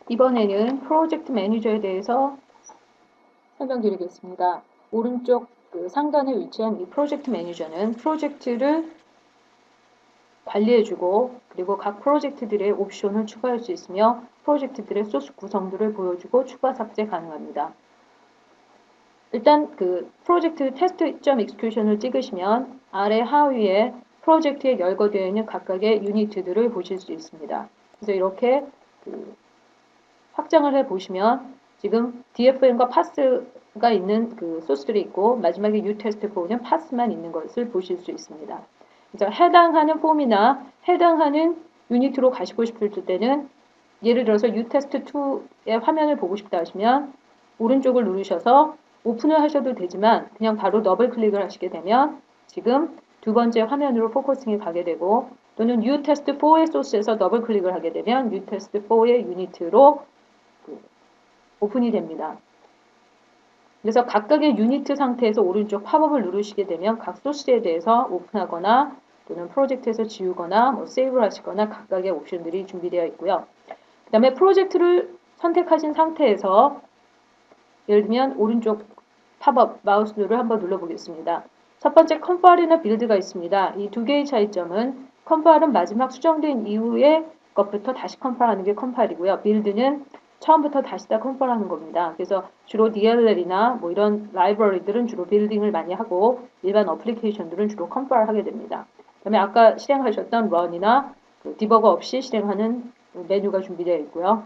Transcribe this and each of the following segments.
이번에는 프로젝트 매니저에 대해서 설명드리겠습니다. 오른쪽 상단에 위치한 이 프로젝트 매니저는 프로젝트를 관리해주고 그리고 각 프로젝트들의 옵션을 추가할 수 있으며 프로젝트들의 소스 구성들을 보여주고 추가 삭제 가능합니다. 일단 프로젝트 테스트.execution을 execution을 찍으시면 아래 하위에 프로젝트에 열거되어 있는 각각의 유니트들을 보실 수 있습니다. 그래서 이렇게 확장을 해보시면 지금 dfm과 pass가 있는 소스들이 있고 마지막에 utest4는 pass만 있는 것을 보실 수 있습니다. 그래서 해당하는 폼이나 해당하는 유니트로 가시고 싶을 때는 예를 들어서 utest2의 화면을 보고 싶다 하시면 오른쪽을 누르셔서 오픈을 하셔도 되지만 그냥 바로 더블 클릭을 하시게 되면 지금 두 번째 화면으로 포커싱이 가게 되고 또는 utest4의 소스에서 더블 클릭을 하게 되면 utest4의 유니트로 오픈이 됩니다. 그래서 각각의 유니트 상태에서 오른쪽 팝업을 누르시게 되면 각 소스에 대해서 오픈하거나 또는 프로젝트에서 지우거나 세이브를 하시거나 각각의 옵션들이 준비되어 있고요. 그 다음에 프로젝트를 선택하신 상태에서 예를 들면 오른쪽 팝업 마우스를 한번 눌러보겠습니다. 첫 번째 컴파일이나 빌드가 있습니다. 이 두 개의 차이점은 컴파일은 마지막 수정된 이후에 것부터 다시 컴파일하는 게 컴파일이고요. 빌드는 처음부터 다시 다 컴파일하는 겁니다. 그래서 주로 DLL이나 이런 라이브러리들은 주로 빌딩을 많이 하고 일반 어플리케이션들은 주로 컴파일하게 됩니다. 그다음에 아까 실행하셨던 런이나 디버거 없이 실행하는 메뉴가 준비되어 있고요.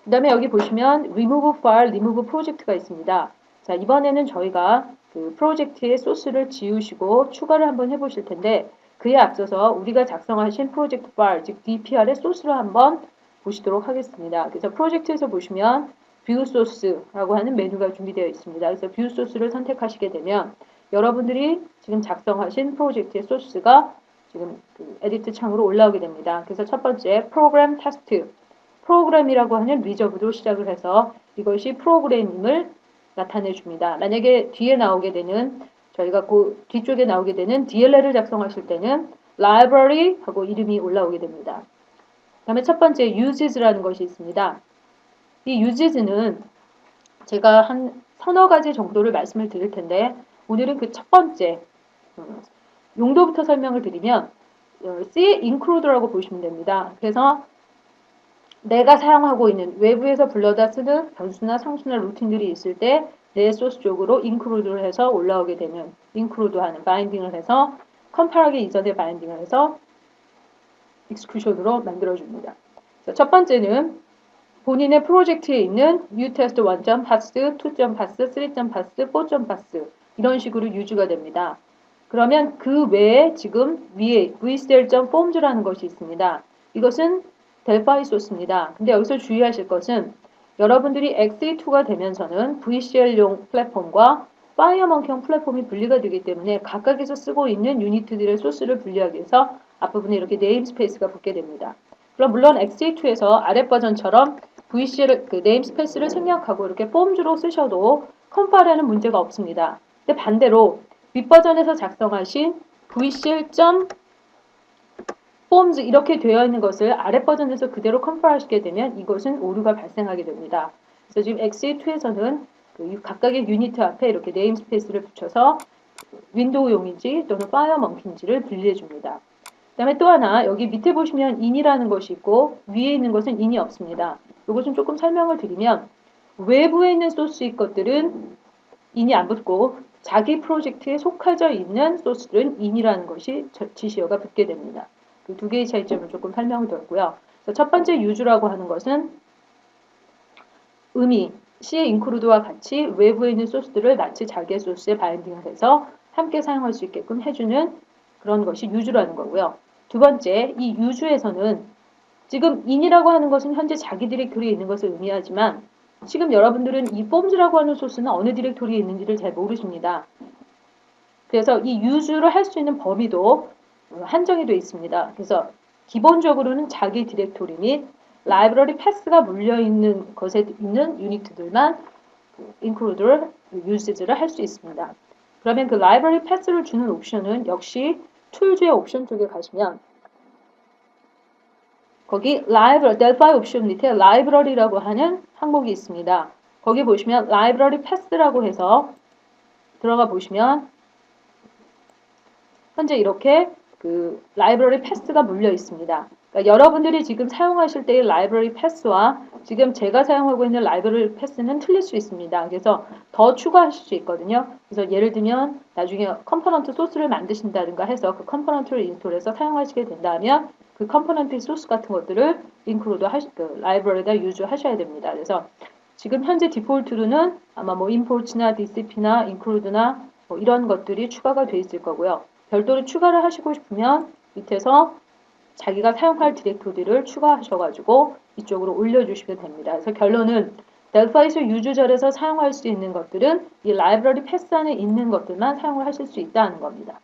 그 다음에 여기 보시면 remove file, remove project가 있습니다. 자, 이번에는 저희가 프로젝트의 소스를 지우시고 추가를 한번 해보실 텐데 그에 앞서서 우리가 작성하신 프로젝트 파일, 즉 DPR의 소스를 한번 보시도록 하겠습니다. 그래서 프로젝트에서 보시면 view source라고 하는 메뉴가 준비되어 있습니다. 그래서 view source를 선택하시게 되면 여러분들이 지금 작성하신 프로젝트의 소스가 지금 에디트 창으로 올라오게 됩니다. 그래서 첫 번째 프로그램 테스트 프로그램이라고 하는 리저브로 시작을 해서 이것이 프로그램임을 나타내 줍니다. 만약에 뒤에 나오게 되는 저희가 뒤쪽에 나오게 되는 DLL을 작성하실 때는 library 하고 이름이 올라오게 됩니다. 그 다음에 첫 번째 uses라는 것이 있습니다. 이 uses는 제가 한 서너 가지 정도를 말씀을 드릴 텐데 오늘은 그 첫 번째 용도부터 설명을 드리면 C include라고 보시면 됩니다. 그래서 내가 사용하고 있는 외부에서 불러다 쓰는 변수나 상수나 루틴들이 있을 때 내 소스 쪽으로 include를 해서 올라오게 되는 include 하는 바인딩을 해서 컴파일하기 이전에 바인딩을 해서 execution으로 만들어줍니다. 첫 번째는 본인의 프로젝트에 있는 utest1.pass, 2.pass, 3.pass, 4.pass 이런 식으로 유지가 됩니다. 그러면 그 외에 지금 위에 vcl.forms라는 것이 있습니다. 이것은 델파이 소스입니다. 근데 여기서 주의하실 것은 여러분들이 XE2가 되면서는 VCL용 플랫폼과 파이어멍키용 플랫폼이 분리가 되기 때문에 각각에서 쓰고 있는 유니트들의 소스를 분리하기 위해서 앞부분에 이렇게 네임스페이스가 붙게 됩니다. 그럼 물론 XE2에서 아랫 버전처럼 VCL 네임스페이스를 생략하고 이렇게 폼즈로 쓰셔도 컴파일에는 문제가 없습니다. 근데 반대로 윗버전에서 작성하신 vcl.forms 이렇게 되어 있는 것을 아랫 버전에서 그대로 컴파일하시게 되면 이것은 오류가 발생하게 됩니다. 그래서 지금 XE2에서는 각각의 유니트 앞에 이렇게 네임스페이스를 붙여서 윈도우용인지 또는 파이어멍키인지를 분리해 줍니다. 그 다음에 또 하나 여기 밑에 보시면 in이라는 것이 있고 위에 있는 것은 in이 없습니다. 이것은 조금 설명을 드리면 외부에 있는 소스의 것들은 in이 안 붙고 자기 프로젝트에 속해져 있는 소스들은 in이라는 것이 지시어가 붙게 됩니다. 그 두 개의 차이점을 조금 설명을 드렸고요. 첫 번째 use라고 하는 것은 의미, C의 include와 같이 외부에 있는 소스들을 마치 자기의 소스에 바인딩을 해서 함께 사용할 수 있게끔 해주는 그런 것이 use라는 거고요. 두 번째, 이 use에서는 지금 in이라고 하는 것은 현재 자기 디렉토리에 있는 것을 의미하지만 지금 여러분들은 이 forms라고 하는 소스는 어느 디렉토리에 있는지를 잘 모르십니다. 그래서 이 use를 할 수 있는 범위도 한정이 되어 있습니다. 그래서 기본적으로는 자기 디렉토리 및 라이브러리 패스가 물려있는 것에 있는 유니트들만 include를, use를 할 수 있습니다. 그러면 그 라이브러리 패스를 주는 옵션은 역시 툴즈의 옵션 쪽에 가시면 거기 라이브러리, 델파이 옵션 밑에 라이브러리라고 하는 항목이 있습니다. 거기 보시면 라이브러리 패스라고 해서 들어가 보시면 현재 이렇게 그 라이브러리 패스가 물려 있습니다. 그러니까 여러분들이 지금 사용하실 때의 라이브러리 패스와 지금 제가 사용하고 있는 라이브러리 패스는 틀릴 수 있습니다. 그래서 더 추가하실 수 있거든요. 그래서 예를 들면 나중에 컴포넌트 소스를 만드신다든가 해서 그 컴포넌트를 인스톨해서 사용하시게 된다면 그 컴포넌트 소스 같은 것들을 인클루드 그 라이브러리에다 유즈 하셔야 됩니다. 그래서 지금 현재 디폴트로는 아마 뭐 임포트나 DCP나 인클루드나 뭐 이런 것들이 추가가 돼 있을 거고요. 별도로 추가를 하시고 싶으면 밑에서 자기가 사용할 디렉토리를 추가하셔가지고 이쪽으로 올려주시면 됩니다. 그래서 결론은 델파이스 유저절에서 사용할 수 있는 것들은 이 라이브러리 패스 안에 있는 것들만 사용을 하실 수 있다는 겁니다.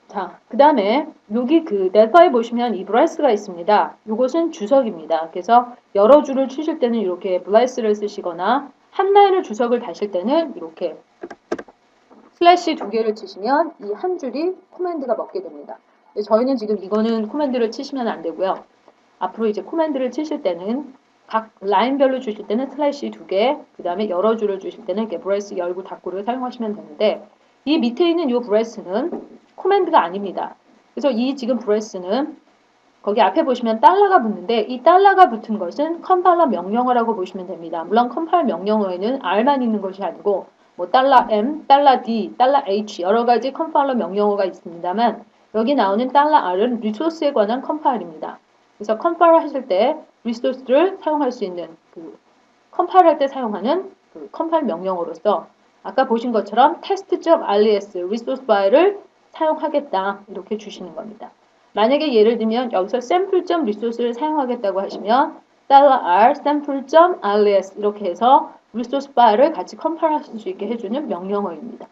자, 그 다음에 여기 그 델파이 보시면 이 블레스가 있습니다. 이것은 주석입니다. 그래서 여러 줄을 치실 때는 이렇게 블레스를 쓰시거나 한 라인을 주석을 다실 때는 이렇게 슬래시 2개를 치시면 이 한 줄이 코맨드가 먹게 됩니다. 저희는 지금 이거는 코맨드를 치시면 안 되고요. 앞으로 이제 코맨드를 치실 때는 각 라인별로 주실 때는 슬래시 2개, 그 다음에 여러 줄을 주실 때는 이렇게 브레스 열고 닫고를 사용하시면 되는데 이 밑에 있는 이 브레스는 코맨드가 아닙니다. 그래서 이 지금 브레스는 거기 앞에 보시면 달러가 붙는데 이 달러가 붙은 것은 컴파일러 명령어라고 보시면 됩니다. 물론 컴파일 명령어에는 R만 있는 것이 아니고 뭐 달러 $M, 달러 $D, 달러 $H 여러 가지 컴파일러 명령어가 있습니다만 여기 나오는 달러 $R은 리소스에 관한 컴파일입니다. 그래서 컴파일 하실 때 리소스를 사용할 수 있는 그 컴파일 할 때 사용하는 그 컴파일 명령어로서 아까 보신 것처럼 test.res 리소스 파일을 사용하겠다 이렇게 주시는 겁니다. 만약에 예를 들면 여기서 sample.resource를 사용하겠다고 하시면 $r sample.res 이렇게 해서 리소스 파일을 같이 컴파일 하실 수 있게 해주는 명령어입니다.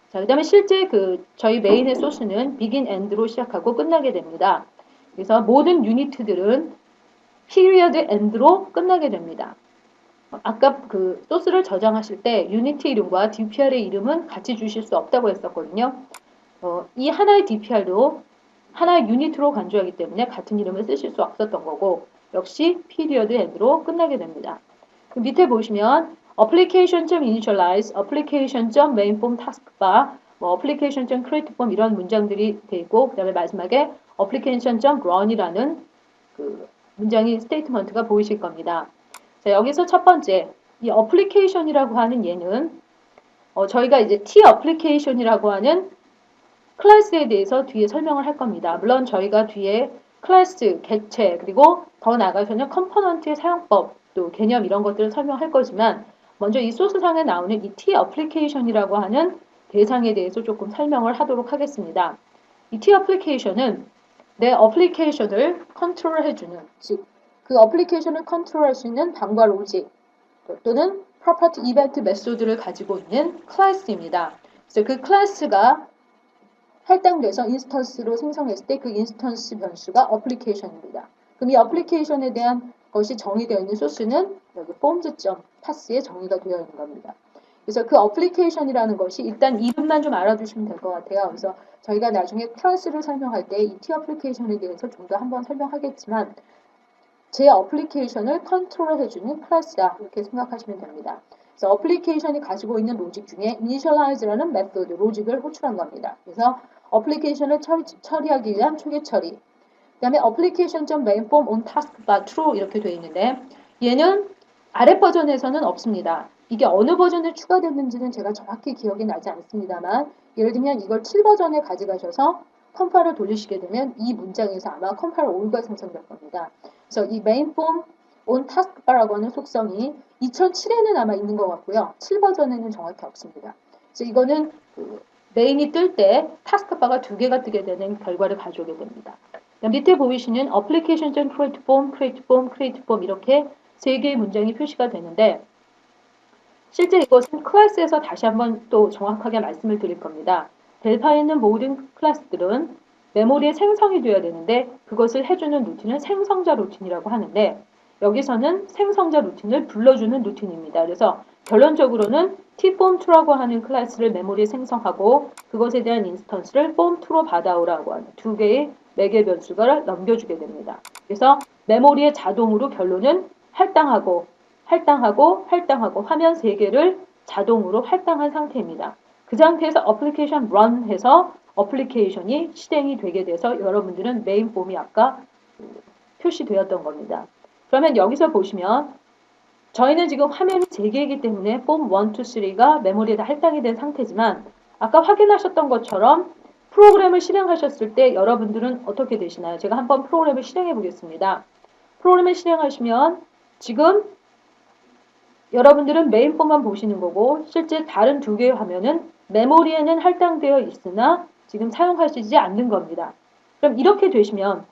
자, 그 다음에 실제 그 저희 메인의 소스는 begin end로 시작하고 끝나게 됩니다. 그래서 모든 유니트들은 period end로 끝나게 됩니다. 아까 그 소스를 저장하실 때 유니트 이름과 DPR의 이름은 같이 주실 수 없다고 했었거든요. 이 하나의 DPR도 하나의 유니트로 간주하기 때문에 같은 이름을 쓰실 수 없었던 거고 역시 period end로 끝나게 됩니다. 그 밑에 보시면 application.initialize, application.mainform taskbar, 뭐 application.create form 이런 문장들이 되어 있고 그 다음에 마지막에 application.run이라는 그 문장이 스테이트먼트가 보이실 겁니다. 자, 여기서 첫 번째 이 application이라고 하는 얘는 저희가 이제 T application이라고 하는 클래스에 대해서 뒤에 설명을 할 겁니다. 물론 저희가 뒤에 클래스, 객체, 그리고 더 나아가서는 컴포넌트의 사용법, 또 개념 이런 것들을 설명할 거지만 먼저 이 소스상에 나오는 이 T 어플리케이션이라고 하는 대상에 대해서 조금 설명을 하도록 하겠습니다. 이 T 어플리케이션은 내 어플리케이션을 컨트롤해주는, 즉 그 어플리케이션을 컨트롤할 수 있는 방과 로직 또는 property event 메소드를 가지고 있는 클래스입니다. 그래서 그 클래스가 할당돼서 인스턴스로 생성했을 때 그 인스턴스 변수가 어플리케이션입니다. 그럼 이 어플리케이션에 대한 것이 정의되어 있는 소스는 여기 forms.pass에 정의가 되어 있는 겁니다. 그래서 그 어플리케이션이라는 것이 일단 이름만 좀 알아두시면 될 것 같아요. 그래서 저희가 나중에 클래스를 설명할 때 이 T 어플리케이션에 대해서 좀 더 한번 설명하겠지만 제 어플리케이션을 컨트롤해주는 클래스다 이렇게 생각하시면 됩니다. 그래서 어플리케이션이 가지고 있는 로직 중에 initialize라는 메소드, 로직을 호출한 겁니다. 그래서 어플리케이션을 처리하기 위한 초기 처리. 그 다음에 application.mainform on taskbar true 이렇게 되어 있는데 얘는 아래 버전에서는 없습니다. 이게 어느 버전에 추가됐는지는 제가 정확히 기억이 나지 않습니다만 예를 들면 이걸 7버전에 가져가셔서 컴파일을 돌리시게 되면 이 문장에서 아마 컴파일 오류가 생성될 겁니다. 그래서 이 mainform on taskbar라고 하는 속성이 2007에는 아마 있는 것 같고요. 7버전에는 정확히 없습니다. 그래서 이거는 그 메인이 뜰 때 타스크바가 2개가 뜨게 되는 결과를 가져오게 됩니다. 밑에 보이시는 application.create form, create form, create form 이렇게 3개의 문장이 표시가 되는데 실제 이것은 클래스에서 다시 한번 또 정확하게 말씀을 드릴 겁니다. 델파에 있는 모든 클래스들은 메모리에 생성이 되어야 되는데 그것을 해주는 루틴은 생성자 루틴이라고 하는데 여기서는 생성자 루틴을 불러주는 루틴입니다. 그래서 결론적으로는 tform2라고 하는 클래스를 메모리에 생성하고 그것에 대한 인스턴스를 form2로 받아오라고 하는 2개의 매개 변수를 넘겨주게 됩니다. 그래서 메모리에 자동으로 결론은 할당하고 화면 3개를 자동으로 할당한 상태입니다. 그 상태에서 어플리케이션 run 해서 어플리케이션이 실행이 되게 돼서 여러분들은 메인 폼이 아까 표시되었던 겁니다. 그러면 여기서 보시면 저희는 지금 화면이 3개이기 때문에 폼 1, 2, 3가 메모리에 다 할당이 된 상태지만 아까 확인하셨던 것처럼 프로그램을 실행하셨을 때 여러분들은 어떻게 되시나요? 제가 한번 프로그램을 실행해 보겠습니다. 프로그램을 실행하시면 지금 여러분들은 메인 폼만 보시는 거고 실제 다른 2개의 화면은 메모리에는 할당되어 있으나 지금 사용하시지 않는 겁니다. 그럼 이렇게 되시면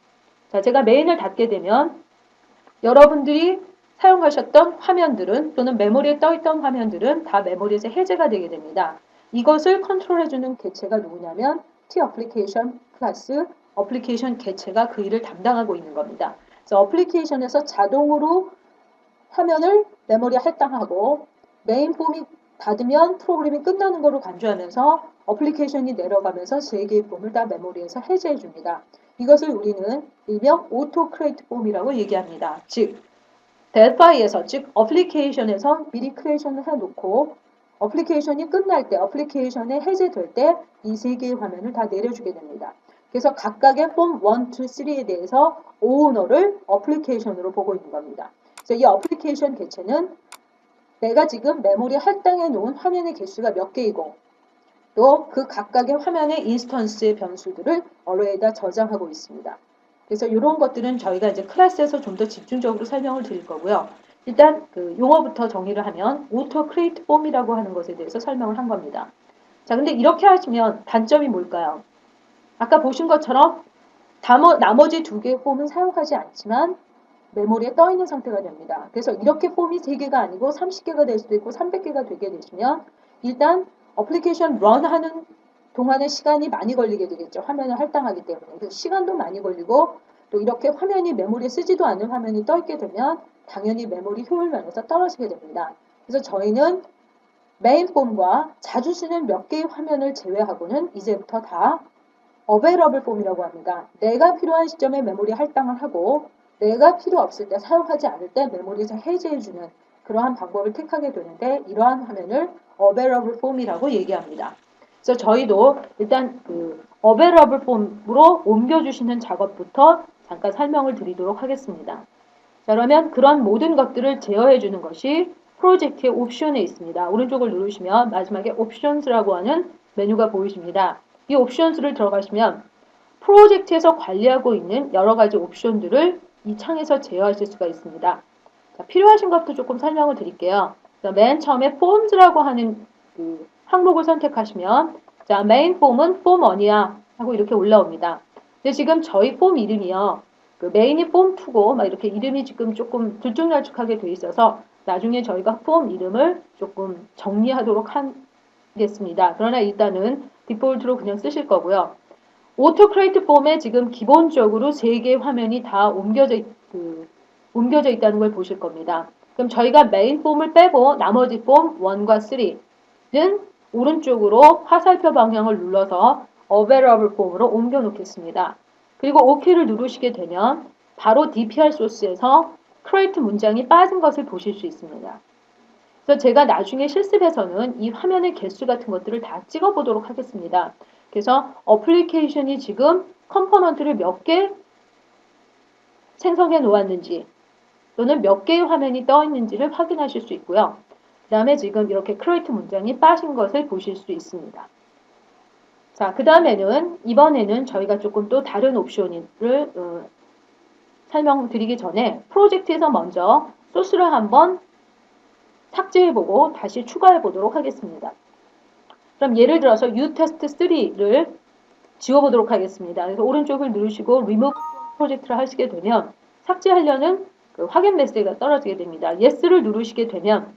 자, 제가 메인을 닫게 되면 여러분들이 사용하셨던 화면들은 또는 메모리에 떠있던 화면들은 다 메모리에서 해제가 되게 됩니다. 이것을 컨트롤해주는 개체가 누구냐면 T 어플리케이션 클래스 어플리케이션 개체가 그 일을 담당하고 있는 겁니다. 그래서 어플리케이션에서 자동으로 화면을 메모리에 할당하고 메인 폼이 닫으면 프로그램이 끝나는 거로 간주하면서 어플리케이션이 내려가면서 3개의 폼을 다 메모리에서 해제해 줍니다. 이것을 우리는 일명 오토 크리에이트 폼이라고 얘기합니다. 즉 델파이에서 즉 어플리케이션에서 미리 크리에이션을 해놓고 어플리케이션이 끝날 때 어플리케이션에 해제될 때 이 3개의 화면을 다 내려주게 됩니다. 그래서 각각의 폼 1, 2, 3에 대해서 오너를 어플리케이션으로 보고 있는 겁니다. 그래서 이 어플리케이션 개체는 내가 지금 메모리 할당해 놓은 화면의 개수가 몇 개이고 또 그 각각의 화면의 인스턴스의 변수들을 어레이에다 저장하고 있습니다. 그래서 이런 것들은 저희가 이제 클래스에서 좀 더 집중적으로 설명을 드릴 거고요. 일단 그 용어부터 정의를 하면 오토 크리에이트 폼이라고 하는 것에 대해서 설명을 한 겁니다. 자, 근데 이렇게 하시면 단점이 뭘까요? 아까 보신 것처럼 나머지 2개의 폼은 사용하지 않지만 메모리에 떠 있는 상태가 됩니다. 그래서 이렇게 폼이 3개가 아니고 30개가 될 수도 있고 300개가 되게 되시면 일단 어플리케이션 run 하는 동안의 시간이 많이 걸리게 되겠죠. 화면을 할당하기 때문에. 그래서 시간도 많이 걸리고 또 이렇게 화면이 메모리에 쓰지도 않는 화면이 떠 있게 되면 당연히 메모리 효율 면에서 떨어지게 됩니다. 그래서 저희는 메인 폼과 자주 쓰는 몇 개의 화면을 제외하고는 이제부터 다 어베이러블 폼이라고 합니다. 내가 필요한 시점에 메모리 할당을 하고 내가 필요 없을 때 사용하지 않을 때 메모리에서 해제해주는 그러한 방법을 택하게 되는데 이러한 화면을 어베이러블 폼이라고 얘기합니다. 그래서 저희도 일단 그 어베이러블 폼으로 옮겨주시는 작업부터 잠깐 설명을 드리도록 하겠습니다. 자, 그러면 그런 모든 것들을 제어해주는 것이 프로젝트의 옵션에 있습니다. 오른쪽을 누르시면 마지막에 옵션스라고 하는 메뉴가 보이십니다. 이 옵션스를 들어가시면 프로젝트에서 관리하고 있는 여러 가지 옵션들을 이 창에서 제어하실 수가 있습니다. 자, 필요하신 것도 조금 설명을 드릴게요. 자, 맨 처음에 폼즈라고 하는 그 항목을 선택하시면 자, 메인 폼은 폼 1이야 하고 이렇게 올라옵니다. 근데 지금 저희 폼 이름이요. 그 메인이 폼 2고 막 이렇게 이름이 지금 조금 들쭉날쭉하게 돼 있어서 나중에 저희가 폼 이름을 조금 정리하도록 하겠습니다. 그러나 일단은 디폴트로 그냥 쓰실 거고요. 오토 크리에이트 폼에 지금 기본적으로 3개의 화면이 다 옮겨져 있다는 걸 보실 겁니다. 그럼 저희가 메인 폼을 빼고 나머지 폼 1과 3는 오른쪽으로 화살표 방향을 눌러서 어베이러블 폼으로 옮겨 놓겠습니다. 그리고 OK를 누르시게 되면 바로 DPR 소스에서 크리에이트 문장이 빠진 것을 보실 수 있습니다. 그래서 제가 나중에 실습에서는 이 화면의 개수 같은 것들을 다 찍어 보도록 하겠습니다. 그래서 어플리케이션이 지금 컴포넌트를 몇 개 생성해 놓았는지 또는 몇 개의 화면이 떠 있는지를 확인하실 수 있고요. 그 다음에 지금 이렇게 크리에이트 문장이 빠진 것을 보실 수 있습니다. 자, 그 다음에는 이번에는 저희가 조금 또 다른 옵션을 설명드리기 전에 프로젝트에서 먼저 소스를 한번 삭제해보고 다시 추가해보도록 하겠습니다. 그럼 예를 들어서 uTest3를 지워보도록 하겠습니다. 그래서 오른쪽을 누르시고 Remove 프로젝트를 하시게 되면 삭제하려는 그 확인 메시지가 떨어지게 됩니다. Yes를 누르시게 되면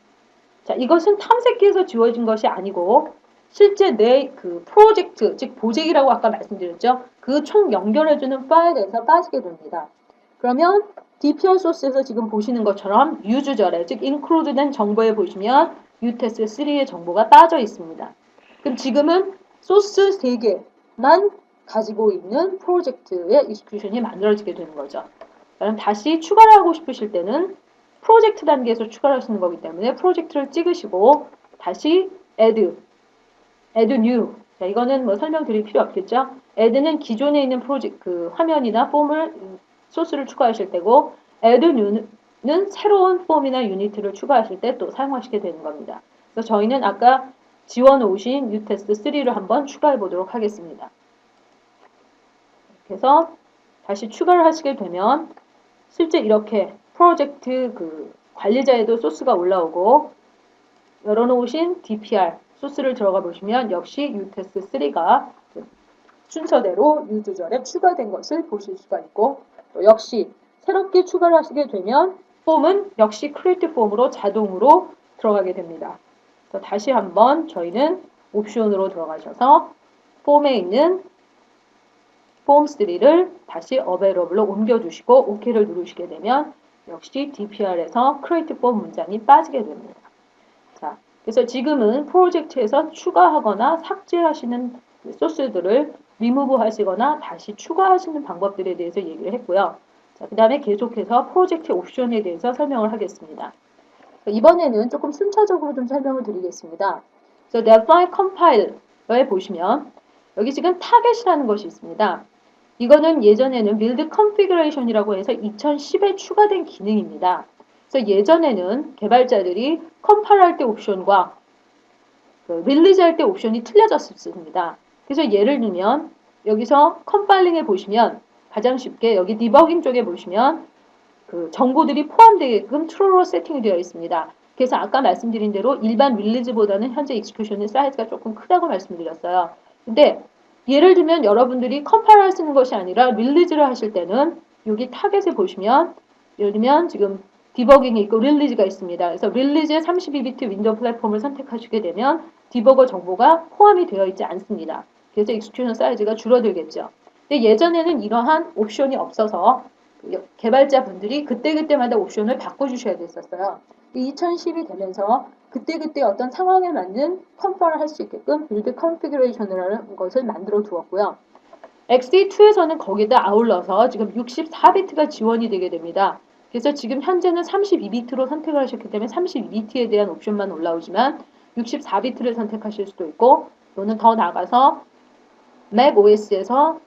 자, 이것은 탐색기에서 지워진 것이 아니고 실제 내 그 프로젝트, 즉 보직이라고 아까 말씀드렸죠. 그 총 연결해주는 파일에서 빠지게 됩니다. 그러면 DPR 소스에서 지금 보시는 것처럼 유주절에 즉 include된 정보에 보시면 uTest3의 정보가 빠져 있습니다. 그럼 지금은 소스 3개만 가지고 있는 프로젝트의 익스큐션이 만들어지게 되는 거죠. 그럼 다시 추가를 하고 싶으실 때는 프로젝트 단계에서 추가를 하시는 거기 때문에 프로젝트를 찍으시고 다시 add new. 자, 이거는 뭐 설명드릴 필요 없겠죠? add는 기존에 있는 프로젝트 그 화면이나 폼을 소스를 추가하실 때고 add new는 새로운 폼이나 유니트를 추가하실 때 또 사용하시게 되는 겁니다. 그래서 저희는 아까 지원 오신 유테스트 3를 한번 추가해 보도록 하겠습니다. 그래서 다시 추가를 하시게 되면 실제 이렇게 프로젝트 그 관리자에도 소스가 올라오고 열어놓으신 DPR 소스를 들어가 보시면 역시 유테스트 3가 순서대로 유주절에 추가된 것을 보실 수가 있고 또 역시 새롭게 추가를 하시게 되면 폼은 역시 크리에이트 폼으로 자동으로 들어가게 됩니다. 그래서 다시 한번 저희는 옵션으로 들어가셔서 폼에 있는 폼 3를 다시 available로 옮겨주시고 OK를 누르시게 되면 역시 DPR에서 create 폼 문장이 빠지게 됩니다. 자, 그래서 지금은 프로젝트에서 추가하거나 삭제하시는 소스들을 리무브 하시거나 다시 추가하시는 방법들에 대해서 얘기를 했고요. 자, 그 다음에 계속해서 프로젝트 옵션에 대해서 설명을 하겠습니다. 이번에는 조금 순차적으로 좀 설명을 드리겠습니다. 그래서 define compile에 보시면 여기 지금 타겟이라는 것이 있습니다. 이거는 예전에는 build configuration이라고 해서 2010에 추가된 기능입니다. 그래서 예전에는 개발자들이 컴파일할 때 옵션과 릴리즈 할 때 옵션이 틀려졌습니다. 그래서 예를 들면 여기서 컴파일링에 보시면 가장 쉽게 여기 디버깅 쪽에 보시면 그 정보들이 포함되게끔 true로 세팅이 되어 있습니다. 그래서 아까 말씀드린 대로 일반 릴리즈보다는 현재 익스큐션의 사이즈가 조금 크다고 말씀드렸어요. 근데 예를 들면 여러분들이 컴파일 하시는 것이 아니라 릴리즈를 하실 때는 여기 타겟에 보시면 예를 들면 지금 디버깅이 있고 릴리즈가 있습니다. 그래서 릴리즈의 32비트 윈도우 플랫폼을 선택하시게 되면 디버거 정보가 포함이 되어 있지 않습니다. 그래서 익스큐션 사이즈가 줄어들겠죠. 근데 예전에는 이러한 옵션이 없어서 개발자분들이 그때그때마다 옵션을 바꿔주셔야 됐었어요. 2010이 되면서 그때그때 어떤 상황에 맞는 컴파일을 할 수 있게끔 빌드 컨피그레이션이라는 것을 만들어 두었고요. XE2에서는 거기다 아울러서 지금 64비트가 지원이 되게 됩니다. 그래서 지금 현재는 32비트로 선택을 하셨기 때문에 32비트에 대한 옵션만 올라오지만 64비트를 선택하실 수도 있고 또는 더 나아가서 macOS에서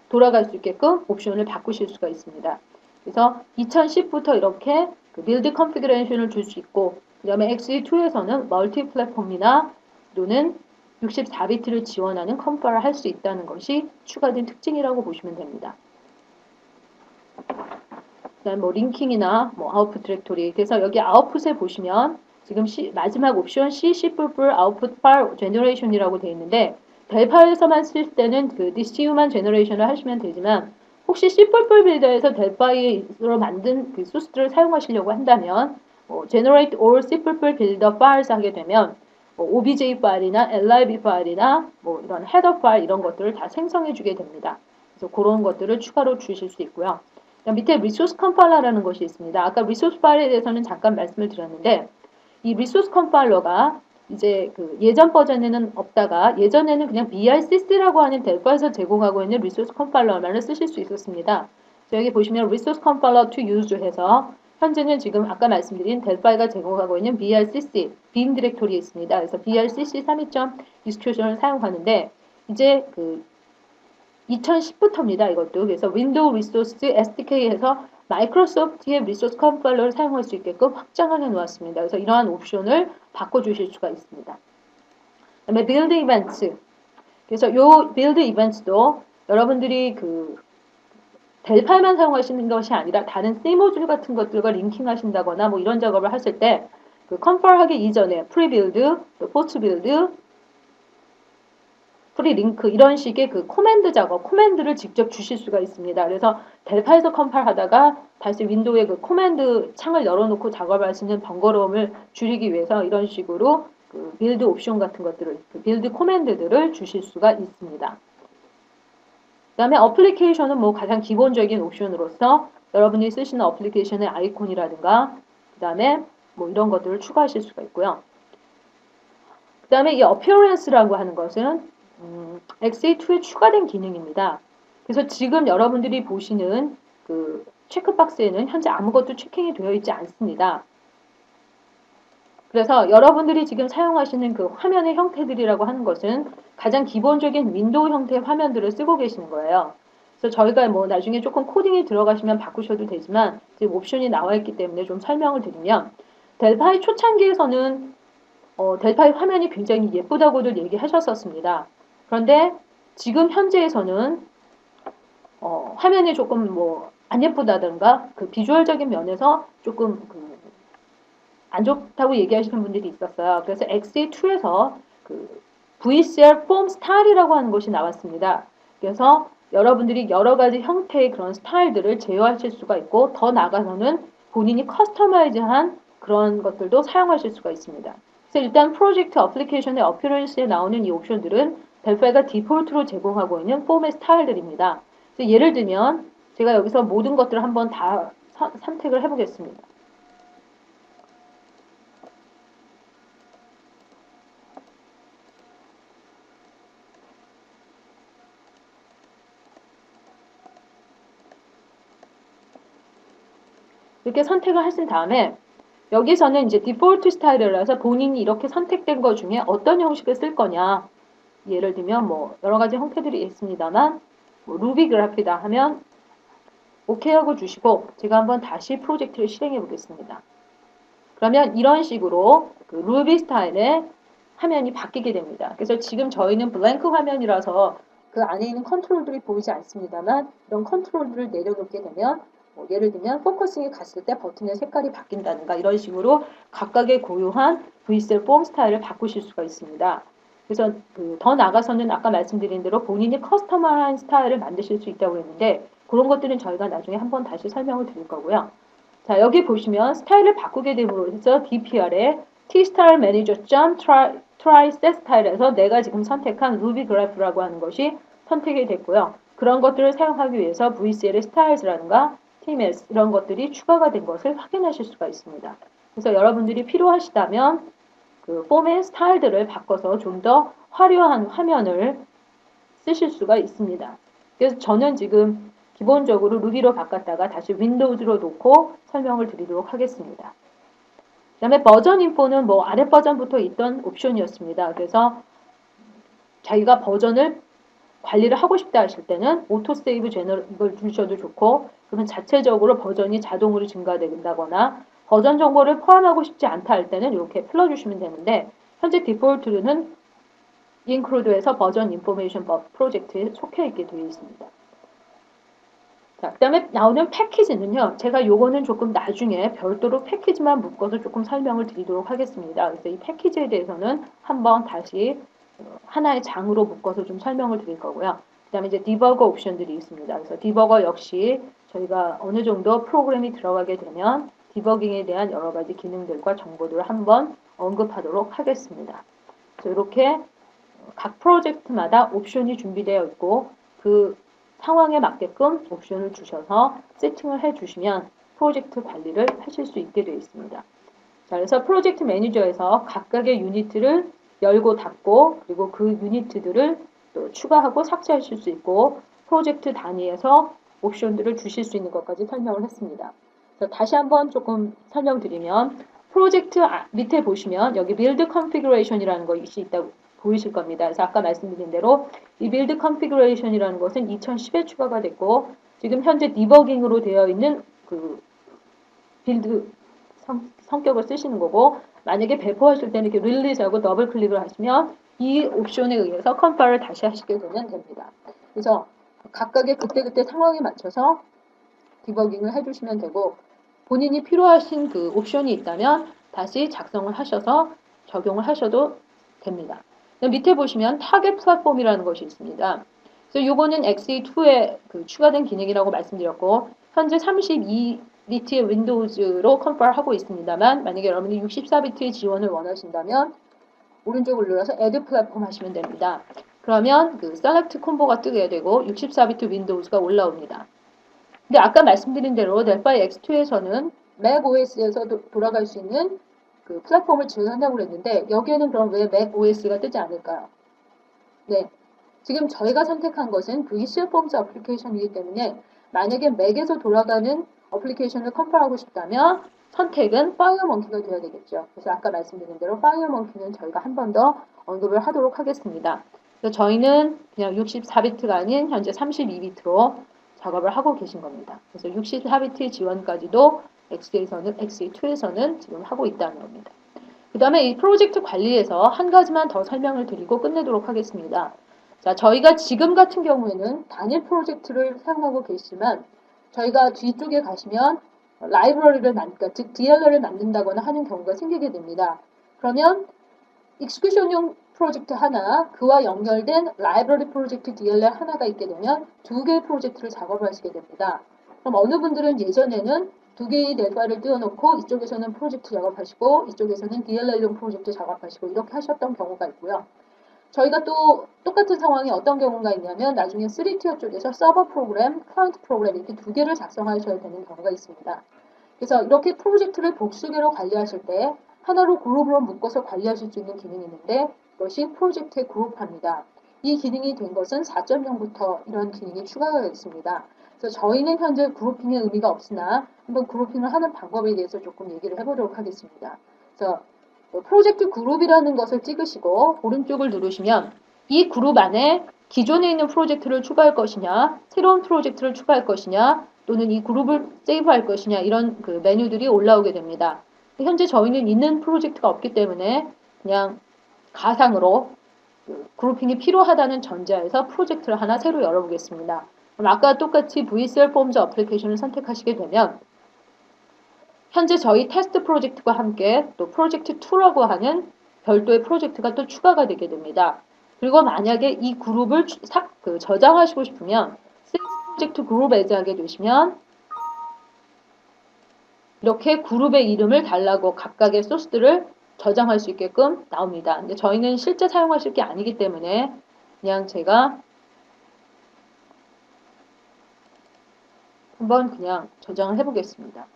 돌아갈 수 있게끔 옵션을 바꾸실 수가 있습니다. 그래서 2010부터 이렇게 그 빌드 컨피그레이션을 줄 수 있고 그 다음에 XE2에서는 멀티 플랫폼이나 또는 64비트를 지원하는 컴파일을 할 수 있다는 것이 추가된 특징이라고 보시면 됩니다. 그다음 뭐 링킹이나 뭐 아웃풋 디렉토리. 그래서 여기 아웃풋에 보시면 지금 마지막 옵션 C, C++ 아웃풋 파일 제너레이션이라고 되어 있는데 델파이에서만 쓸 때는 그 DCU만 제너레이션을 하시면 되지만 혹시 C++ 빌더에서 델파이로 만든 그 소스들을 사용하시려고 한다면 generate all C++ builder files 하게 되면 OBJ 파일이나 LIB 파일이나 뭐 이런 헤더 파일 이런 것들을 다 생성해 주게 됩니다. 그래서 그런 것들을 추가로 주실 수 있고요. 밑에 리소스 컴파일러라는 것이 있습니다. 아까 리소스 파일에 대해서는 잠깐 말씀을 드렸는데 이 리소스 컴파일러가 이제 그 예전 버전에는 없다가 예전에는 그냥 BRCC라고 하는 델파에서 제공하고 있는 리소스 컴파일러만을 쓰실 수 있었습니다. 여기 보시면 리소스 컴파일러 to use 해서 현재는 지금 아까 말씀드린 델파이가 제공하고 있는 BRCC 빈 디렉토리에 있습니다. 그래서 BRCC 3.2 execution을 사용하는데 이제 그 2010부터입니다. 이것도. 그래서 윈도우 리소스 SDK에서 마이크로소프트의 리소스 컴파일러를 사용할 수 있게끔 확장을 해놓았습니다. 그래서 이러한 옵션을 바꿔주실 수가 있습니다. 그다음에 빌드 이벤트. 그래서 이 빌드 이벤트도 여러분들이 그 델파이만 사용하시는 것이 아니라 다른 C 모듈 같은 것들과 링킹하신다거나 뭐 이런 작업을 하실 때 그 컴파일 하기 이전에 프리빌드, 포스트 빌드, 프리 링크 이런 식의 그 코맨드 작업, 코맨드를 직접 주실 수가 있습니다. 그래서 델파에서 컴파일 하다가 다시 윈도우에 그 코맨드 창을 열어놓고 작업할 수 있는 번거로움을 줄이기 위해서 이런 식으로 그 빌드 옵션 같은 것들을, 그 빌드 코맨드들을 주실 수가 있습니다. 그 다음에 어플리케이션은 뭐 가장 기본적인 옵션으로서 여러분이 쓰시는 어플리케이션의 아이콘이라든가 그 다음에 뭐 이런 것들을 추가하실 수가 있고요. 그 다음에 이 appearance라고 하는 것은 XA2에 추가된 기능입니다. 그래서 지금 여러분들이 보시는 그 체크박스에는 현재 아무것도 체킹이 되어 있지 않습니다. 그래서 여러분들이 지금 사용하시는 그 화면의 형태들이라고 하는 것은 가장 기본적인 윈도우 형태의 화면들을 쓰고 계시는 거예요. 그래서 저희가 뭐 나중에 조금 코딩이 들어가시면 바꾸셔도 되지만 지금 옵션이 나와 있기 때문에 좀 설명을 드리면 델파이 초창기에서는 델파이 화면이 굉장히 예쁘다고들 얘기하셨었습니다. 그런데 지금 현재에서는 화면이 조금 뭐 안 예쁘다든가 그 비주얼적인 면에서 조금 안 좋다고 얘기하시는 분들이 있었어요. 그래서 XA2에서 그 VCR 폼 스타일이라고 하는 것이 나왔습니다. 그래서 여러분들이 여러 가지 형태의 그런 스타일들을 제어하실 수가 있고 더 나아가서는 본인이 커스터마이즈한 그런 것들도 사용하실 수가 있습니다. 그래서 일단 프로젝트 어플리케이션의 어피런스에 나오는 이 옵션들은 델파이가 디폴트로 제공하고 있는 폼의 스타일들입니다. 그래서 예를 들면 제가 여기서 모든 것들을 한번 다 선택을 해보겠습니다. 이렇게 선택을 하신 다음에 여기서는 이제 디폴트 스타일이라서 본인이 이렇게 선택된 것 중에 어떤 형식을 쓸 거냐. 예를 들면 뭐 여러 가지 형태들이 있습니다만 뭐 루비 그래프다 하면 오케이 하고 주시고 제가 한번 다시 프로젝트를 실행해 보겠습니다. 그러면 이런 식으로 그 루비 스타일의 화면이 바뀌게 됩니다. 그래서 지금 저희는 블랭크 화면이라서 그 안에 있는 컨트롤들이 보이지 않습니다만 이런 컨트롤들을 내려놓게 되면 뭐 예를 들면 포커싱이 갔을 때 버튼의 색깔이 바뀐다든가 이런 식으로 각각의 고유한 V셀 폼 스타일을 바꾸실 수가 있습니다. 그래서 더 나아가서는 아까 말씀드린 대로 본인이 커스터마한 스타일을 만드실 수 있다고 했는데 그런 것들은 저희가 나중에 한번 다시 설명을 드릴 거고요. 자, 여기 보시면 스타일을 바꾸게 됨으로 해서 DPR에 T-Style Manager try set 스타일에서 내가 지금 선택한 루비 그래프라고 하는 것이 선택이 됐고요. 그런 것들을 사용하기 위해서 VCL의 스타일즈라든가 TMS 이런 것들이 추가가 된 것을 확인하실 수가 있습니다. 그래서 여러분들이 필요하시다면 그 폼의 스타일들을 바꿔서 좀 더 화려한 화면을 쓰실 수가 있습니다. 그래서 저는 지금 기본적으로 루비로 바꿨다가 다시 윈도우즈로 놓고 설명을 드리도록 하겠습니다. 그 다음에 버전 인포는 뭐 아래 버전부터 있던 옵션이었습니다. 그래서 자기가 버전을 관리를 하고 싶다 하실 때는 오토세이브 제너럴 이걸 주셔도 좋고 그러면 자체적으로 버전이 자동으로 증가된다거나 버전 정보를 포함하고 싶지 않다 할 때는 이렇게 풀어주시면 되는데 현재 디폴트는 include에서 버전 인포메이션 프로젝트에 속해 있게 되어 있습니다. 자, 그 다음에 나오는 패키지는요. 제가 요거는 조금 나중에 별도로 패키지만 묶어서 조금 설명을 드리도록 하겠습니다. 그래서 이 패키지에 대해서는 한번 다시 하나의 장으로 묶어서 좀 설명을 드릴 거고요. 그 다음에 이제 디버거 옵션들이 있습니다. 그래서 디버거 역시 저희가 어느 정도 프로그램이 들어가게 되면 디버깅에 대한 여러 가지 기능들과 정보들을 한번 언급하도록 하겠습니다. 그래서 이렇게 각 프로젝트마다 옵션이 준비되어 있고 그 상황에 맞게끔 옵션을 주셔서 세팅을 해주시면 프로젝트 관리를 하실 수 있게 되어 있습니다. 자, 그래서 프로젝트 매니저에서 각각의 유니트를 열고 닫고 그리고 그 유니트들을 또 추가하고 삭제하실 수 있고 프로젝트 단위에서 옵션들을 주실 수 있는 것까지 설명을 했습니다. 다시 한번 조금 설명드리면 프로젝트 밑에 보시면 여기 빌드 컨피그레이션이라는 것이 있다고 보이실 겁니다. 그래서 아까 말씀드린 대로 이 빌드 컨피그레이션이라는 것은 2010에 추가가 됐고 지금 현재 디버깅으로 되어 있는 그 빌드 성격을 쓰시는 거고 만약에 배포하실 때는 이렇게 릴리즈하고 더블 클릭을 하시면 이 옵션에 의해서 컴파일을 다시 하시게 되면 됩니다. 그래서 각각의 그때그때 상황에 맞춰서 디버깅을 해주시면 되고 본인이 필요하신 그 옵션이 있다면 다시 작성을 하셔서 적용을 하셔도 됩니다. 밑에 보시면 타겟 플랫폼이라는 것이 있습니다. 그래서 요거는 XE2에 그 추가된 기능이라고 말씀드렸고 현재 32비트의 윈도우즈로 컴파일 하고 있습니다만 만약에 여러분이 64비트의 지원을 원하신다면 오른쪽을 눌러서 Add 플랫폼 하시면 됩니다. 그러면 그 Select 콤보가 뜨게 되고 64비트 윈도우즈가 올라옵니다. 근데 아까 말씀드린 대로 델파이 X2에서는 macOS에서 돌아갈 수 있는 그 플랫폼을 지원한다고 그랬는데 여기에는 그럼 왜 macOS가 뜨지 않을까요? 네, 지금 저희가 선택한 것은 VCL Forms 어플리케이션이기 때문에 만약에 맥에서 돌아가는 어플리케이션을 컴파일하고 싶다면 선택은 파이어몽키가 되어야 되겠죠. 그래서 아까 말씀드린 대로 파이어몽키는 저희가 한 번 더 언급을 하도록 하겠습니다. 그래서 저희는 그냥 64비트가 아닌 현재 32비트로 작업을 하고 계신 겁니다. 그래서 64비트 지원까지도 XE2에서는 지금 하고 있다는 겁니다. 그 다음에 이 프로젝트 관리에서 한 가지만 더 설명을 드리고 끝내도록 하겠습니다. 자, 저희가 지금 같은 경우에는 단일 프로젝트를 사용하고 계시지만 저희가 뒤쪽에 가시면 라이브러리를 그러니까 즉 DLL을 만든다거나 하는 경우가 생기게 됩니다. 그러면 익스큐션용 프로젝트 하나, 그와 연결된 라이브러리 프로젝트 DLL 하나가 있게 되면 두 개의 프로젝트를 작업을 하시게 됩니다. 그럼 어느 분들은 예전에는 두 개의 넷파일을 띄워놓고 이쪽에서는 프로젝트 작업하시고 이쪽에서는 DLL용 프로젝트 작업하시고 이렇게 하셨던 경우가 있고요. 저희가 또 똑같은 상황이 어떤 경우가 있냐면 나중에 3티어 쪽에서 서버 프로그램, 클라이언트 프로그램 이렇게 두 개를 작성하셔야 되는 경우가 있습니다. 그래서 이렇게 프로젝트를 복수개로 관리하실 때 하나로 그룹으로 묶어서 관리하실 수 있는 기능이 있는데 이것이 프로젝트의 그룹화입니다. 이 기능이 된 것은 4.0부터 이런 기능이 추가가 됐습니다. 그래서 저희는 현재 그룹핑의 의미가 없으나 한번 그룹핑을 하는 방법에 대해서 조금 얘기를 해보도록 하겠습니다. 그래서 프로젝트 그룹이라는 것을 찍으시고 오른쪽을 누르시면 이 그룹 안에 기존에 있는 프로젝트를 추가할 것이냐, 새로운 프로젝트를 추가할 것이냐, 또는 이 그룹을 세이브할 것이냐 이런 그 메뉴들이 올라오게 됩니다. 현재 저희는 있는 프로젝트가 없기 때문에 그냥 가상으로 그룹핑이 필요하다는 전제하에서 프로젝트를 하나 새로 열어보겠습니다. 그럼 아까 똑같이 VCL Forms 어플리케이션을 선택하시게 되면 현재 저희 테스트 프로젝트와 함께 또 프로젝트 2라고 하는 별도의 프로젝트가 또 추가가 되게 됩니다. 그리고 만약에 이 그룹을 저장하시고 싶으면 Sales 프로젝트 그룹 as 하게 되시면 이렇게 그룹의 이름을 달라고 각각의 소스들을 저장할 수 있게끔 나옵니다. 근데 저희는 실제 사용하실 게 아니기 때문에 그냥 제가 한번 그냥 저장을 해보겠습니다.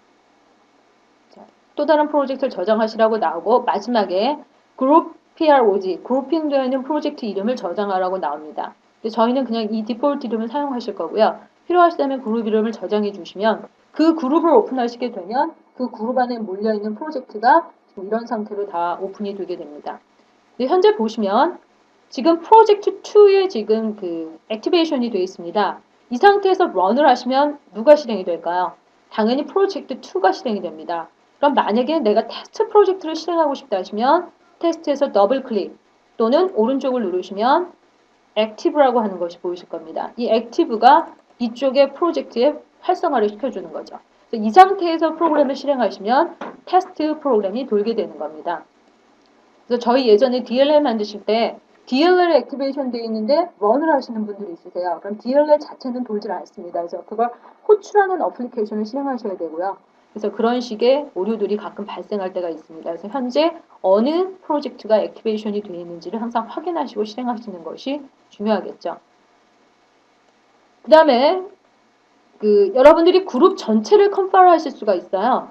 자, 또 다른 프로젝트를 저장하시라고 나오고 마지막에 그룹 PROG, 그룹핑 되어 있는 프로젝트 이름을 저장하라고 나옵니다. 근데 저희는 그냥 이 디폴트 이름을 사용하실 거고요. 필요하시다면 그룹 이름을 저장해 주시면 그 그룹을 오픈하시게 되면 그 그룹 안에 몰려있는 프로젝트가 이런 상태로 다 오픈이 되게 됩니다. 근데 현재 보시면 지금 프로젝트 2에 지금 그 액티베이션이 되어 있습니다. 이 상태에서 런을 하시면 누가 실행이 될까요? 당연히 프로젝트 2가 실행이 됩니다. 그럼 만약에 내가 테스트 프로젝트를 실행하고 싶다 하시면 테스트에서 더블 클릭 또는 오른쪽을 누르시면 액티브라고 하는 것이 보이실 겁니다. 이 액티브가 이쪽의 프로젝트에 활성화를 시켜주는 거죠. 이 상태에서 프로그램을 실행하시면 테스트 프로그램이 돌게 되는 겁니다. 그래서 저희 예전에 DLL 만드실 때 DLL 액티베이션 되어 있는데 런을 하시는 분들이 있으세요. 그럼 DLL 자체는 돌질 않습니다. 그래서 그걸 호출하는 어플리케이션을 실행하셔야 되고요. 그래서 그런 식의 오류들이 가끔 발생할 때가 있습니다. 그래서 현재 어느 프로젝트가 액티베이션이 되어 있는지를 항상 확인하시고 실행하시는 것이 중요하겠죠. 그 다음에 여러분들이 그룹 전체를 컴파일 하실 수가 있어요.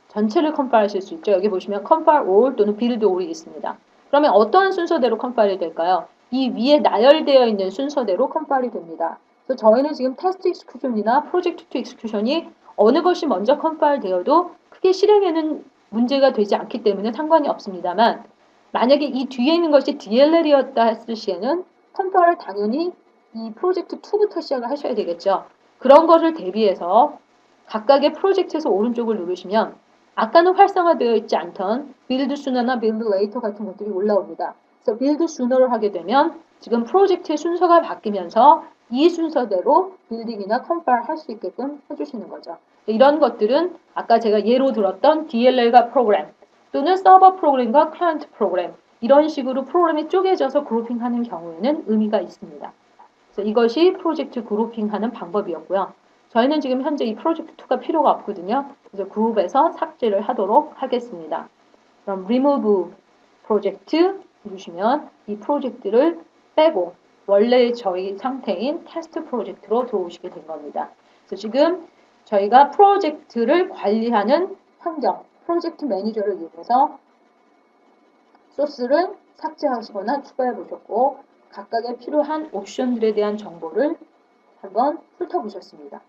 전체를 컴파일 하실 수 있죠. 여기 보시면 컴파일 all 또는 build all이 있습니다. 그러면 어떠한 순서대로 컴파일이 될까요? 이 위에 나열되어 있는 순서대로 컴파일이 됩니다. 그래서 저희는 지금 테스트 익스큐션이나 프로젝트 투 익스큐션이 어느 것이 먼저 컴파일 되어도 크게 실행에는 문제가 되지 않기 때문에 상관이 없습니다만 만약에 이 뒤에 있는 것이 DLL이었다 했을 시에는 컴파일을 당연히 이 프로젝트 2부터 시작을 하셔야 되겠죠. 그런 것을 대비해서 각각의 프로젝트에서 오른쪽을 누르시면 아까는 활성화되어 있지 않던 build sooner나 build later 같은 것들이 올라옵니다. 그래서 build sooner를 하게 되면 지금 프로젝트의 순서가 바뀌면서 이 순서대로 빌딩이나 컴파일 할 수 있게끔 해주시는 거죠. 이런 것들은 아까 제가 예로 들었던 DLL과 프로그램 또는 서버 프로그램과 클라이언트 프로그램 이런 식으로 프로그램이 쪼개져서 그룹핑하는 경우에는 의미가 있습니다. 그래서 이것이 프로젝트 그룹핑하는 방법이었고요. 저희는 지금 현재 이 프로젝트 2가 필요가 없거든요. 그래서 그룹에서 삭제를 하도록 하겠습니다. 그럼 remove 프로젝트 누르시면 이 프로젝트를 빼고 원래 저희 상태인 테스트 프로젝트로 들어오시게 된 겁니다. 그래서 지금 저희가 프로젝트를 관리하는 환경, 프로젝트 매니저를 이용해서 소스를 삭제하시거나 추가해 보셨고 각각의 필요한 옵션들에 대한 정보를 한번 훑어보셨습니다.